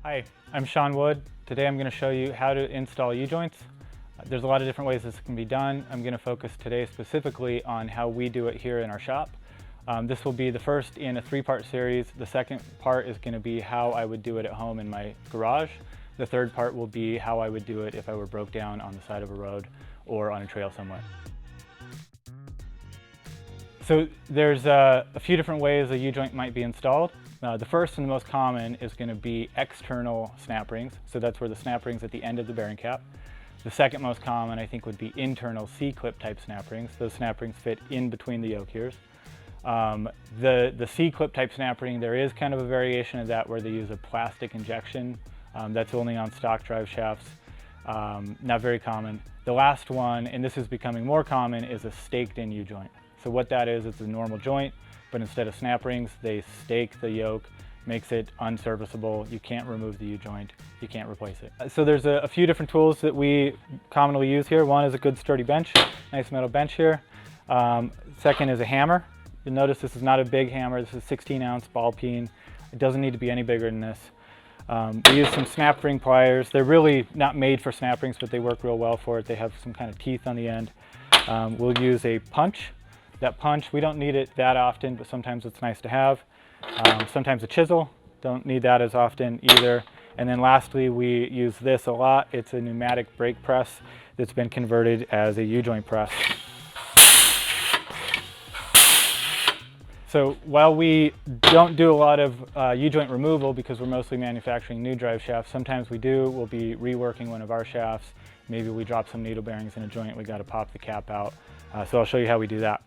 Hi, I'm Sean Wood. Today I'm going to show you how to install U-joints. There's a lot of different ways this can be done. I'm going to focus today specifically on how we do it here in our shop. This will be the first in a three-part series. The second part is going to be how I would do it at home in my garage. The third part will be how I would do it if I were broke down on the side of a road or on a trail somewhere. So there's a few different ways a U-joint might be installed. The first and the most common is going to be external snap rings. So that's where the snap rings at the end of the bearing cap. The second most common, I think, would be internal C-clip type snap rings. Those snap rings fit in between the yoke gears. The C-clip type snap ring, there is kind of a variation of that where they use a plastic injection. That's only on stock drive shafts. Not very common. The last one, and this is becoming more common, is a staked in U-joint. So what that is, it's a normal joint, but instead of snap rings, they stake the yoke, makes it unserviceable. You can't remove the U-joint, you can't replace it. So there's a few different tools that we commonly use here. One is a good sturdy bench, nice metal bench here. Second is a hammer. You'll notice this is not a big hammer, this is 16-ounce ball peen. It doesn't need to be any bigger than this. We use some snap ring pliers. They're really not made for snap rings, but they work real well for it. They have some kind of teeth on the end. We'll use a punch. That punch, we don't need it that often, but sometimes it's nice to have. Sometimes a chisel, don't need that as often either. And then lastly, we use this a lot. It's a pneumatic brake press that's been converted as a U-joint press. So while we don't do a lot of U-joint removal because we're mostly manufacturing new drive shafts, sometimes we do. We'll be reworking one of our shafts. Maybe we drop some needle bearings in a joint, we got to pop the cap out. So I'll show you how we do that.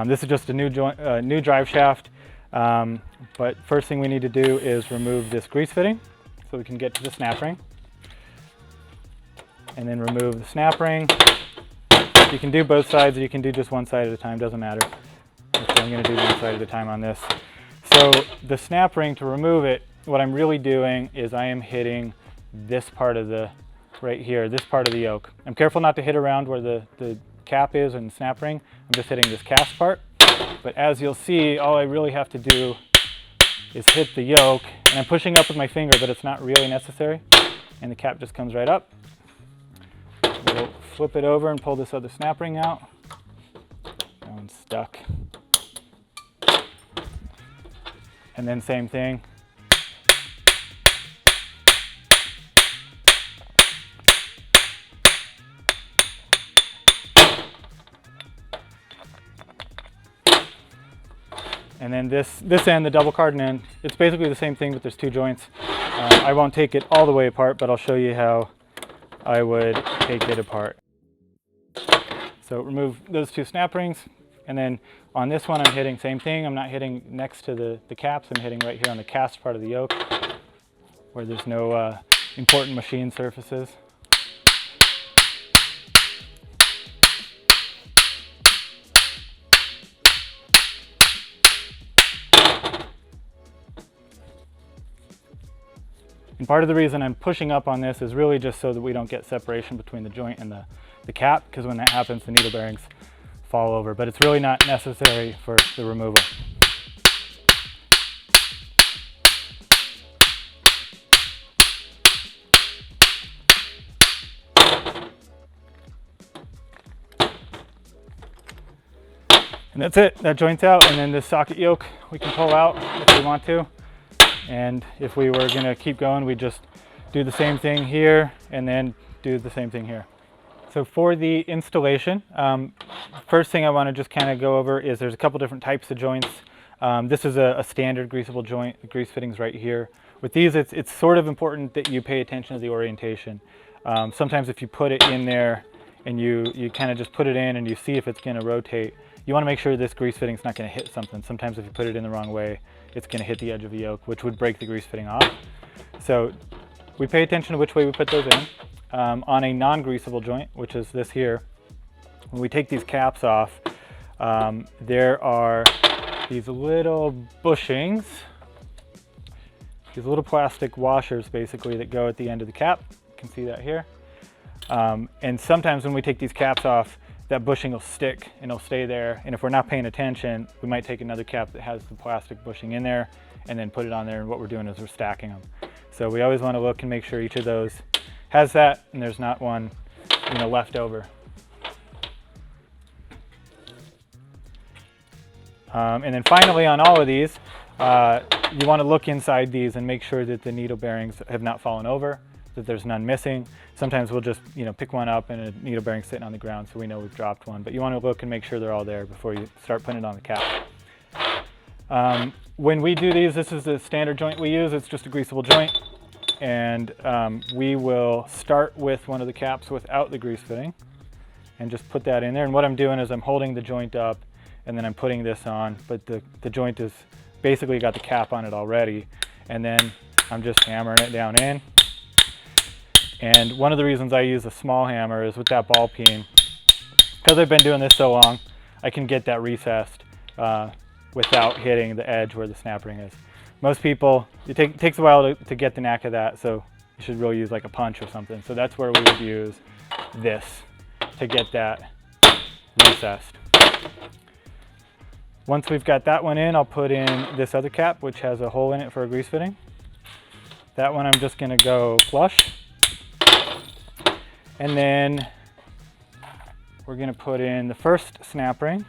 This is just a new drive shaft, but first thing we need to do is remove this grease fitting so we can get to the snap ring. And then remove the snap ring. You can do both sides or you can do just one side at a time, doesn't matter. So I'm going to do one side at a time on this. So the snap ring, to remove it, what I'm really doing is I am hitting this part of the, right here, this part of the yoke. I'm careful not to hit around where the cap is and snap ring. I'm just hitting this cast part. But as you'll see, all I really have to do is hit the yoke, and I'm pushing up with my finger, but it's not really necessary. And the cap just comes right up. We'll flip it over and pull this other snap ring out. That one's stuck. And then same thing. And then this end, the double Cardan end, it's basically the same thing, but there's two joints. I won't take it all the way apart, but I'll show you how I would take it apart. So remove those two snap rings, and then on this one I'm hitting same thing. I'm not hitting next to the caps, I'm hitting right here on the cast part of the yoke where there's no important machine surfaces. And part of the reason I'm pushing up on this is really just so that we don't get separation between the joint and the cap, because when that happens, the needle bearings fall over. But it's really not necessary for the removal. And that's it, that joint's out, and then this socket yoke we can pull out if we want to. And if we were going to keep going, we just do the same thing here and then do the same thing here. So for the installation, first thing I want to just kind of go over is there's a couple different types of joints. This is a standard greasable joint. The grease fitting's right here. With these, it's sort of important that you pay attention to the orientation. Sometimes if you put it in there and you kind of just put it in and you see if it's going to rotate, you want to make sure this grease fitting's not going to hit something. Sometimes if you put it in the wrong way, it's going to hit the edge of the yoke, which would break the grease fitting off. So we pay attention to which way we put those in. On a non-greasable joint, which is this here, when we take these caps off, there are these little bushings, these little plastic washers basically that go at the end of the cap. You can see that here. And sometimes when we take these caps off, that bushing will stick and it'll stay there. And if we're not paying attention, we might take another cap that has the plastic bushing in there and then put it on there. And what we're doing is we're stacking them. So we always want to look and make sure each of those has that and there's not one, left over. And then finally on all of these, you want to look inside these and make sure that the needle bearings have not fallen over, that there's none missing. Sometimes we'll just pick one up and a needle bearing sitting on the ground, so we know we've dropped one. But you want to look and make sure they're all there before you start putting it on the cap. When we do these, this is the standard joint we use. It's just a greasable joint, and we will start with one of the caps without the grease fitting and just put that in there. And what I'm doing is I'm holding the joint up and then I'm putting this on, but the joint is basically got the cap on it already, and then I'm just hammering it down in. And one of the reasons I use a small hammer is with that ball peen, because I've been doing this so long, I can get that recessed without hitting the edge where the snap ring is. Most people, it takes a while to get the knack of that, so you should really use like a punch or something. So that's where we would use this to get that recessed. Once we've got that one in, I'll put in this other cap, which has a hole in it for a grease fitting. That one I'm just gonna go flush. And then we're gonna put in the first snap ring.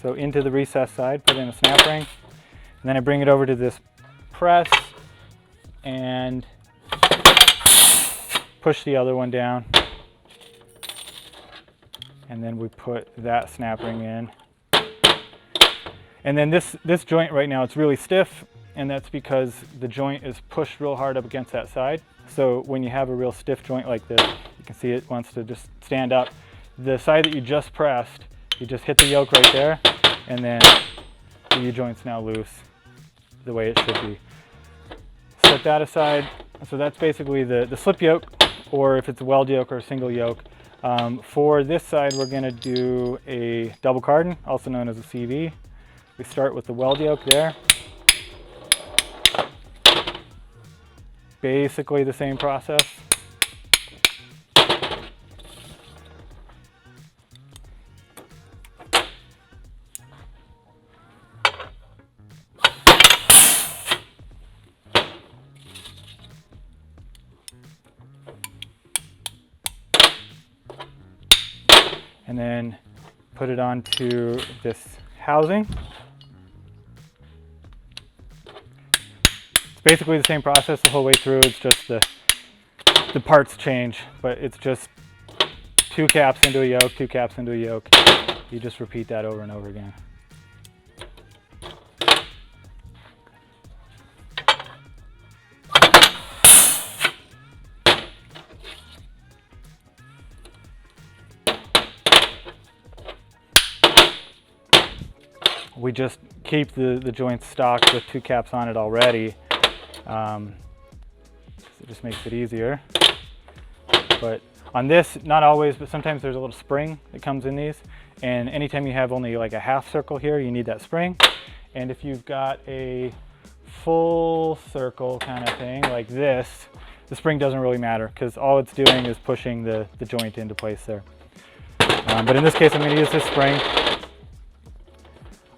So into the recessed side, put in a snap ring. And then I bring it over to this press and push the other one down. And then we put that snap ring in. And then this joint right now, it's really stiff, and that's because the joint is pushed real hard up against that side. So when you have a real stiff joint like this, you can see it wants to just stand up. The side that you just pressed, you just hit the yoke right there, and then the U-joint's now loose the way it should be. Set that aside. So that's basically the slip yoke, or if it's a weld yoke or a single yoke. For this side, we're gonna do a double Cardan, also known as a CV. We start with the weld yoke there. Basically the same process. And then put it onto this housing. It's basically the same process the whole way through. It's just the parts change, but it's just 2 caps into a yoke, 2 caps into a yoke. You just repeat that over and over again. We just keep the joint stocked with 2 caps on it already. It just makes it easier. But on this, not always, but sometimes there's a little spring that comes in these. And anytime you have only like a half circle here, you need that spring. And if you've got a full circle kind of thing like this, the spring doesn't really matter because all it's doing is pushing the joint into place there. But in this case, I'm going to use this spring.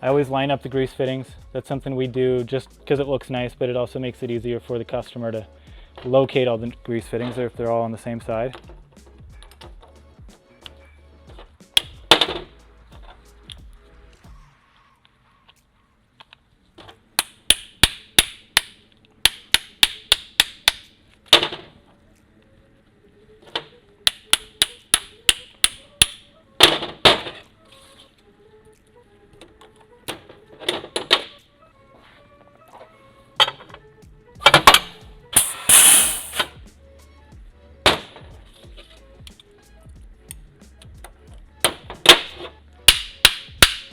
I always line up the grease fittings. That's something we do just because it looks nice, but it also makes it easier for the customer to locate all the grease fittings if they're all on the same side.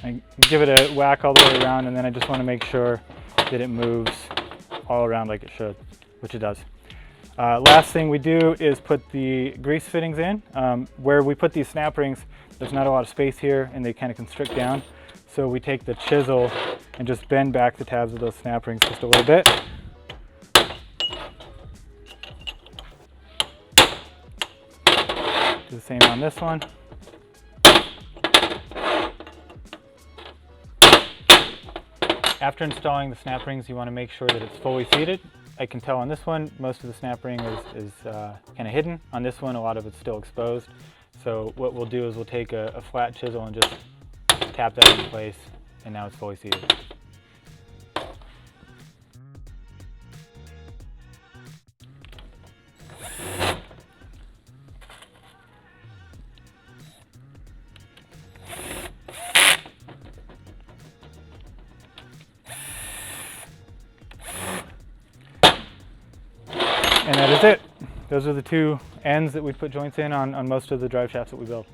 I give it a whack all the way around, and then I just want to make sure that it moves all around like it should, which it does. Last thing we do is put the grease fittings in. Where we put these snap rings, there's not a lot of space here and they kind of constrict down. So we take the chisel and just bend back the tabs of those snap rings just a little bit. Do the same on this one. After installing the snap rings, you want to make sure that it's fully seated. I can tell on this one, most of the snap ring is kind of hidden. On this one, a lot of it's still exposed. So what we'll do is we'll take a flat chisel and just tap that into place, and now it's fully seated. And that is it. Those are the two ends that we put joints in on most of the drive shafts that we build.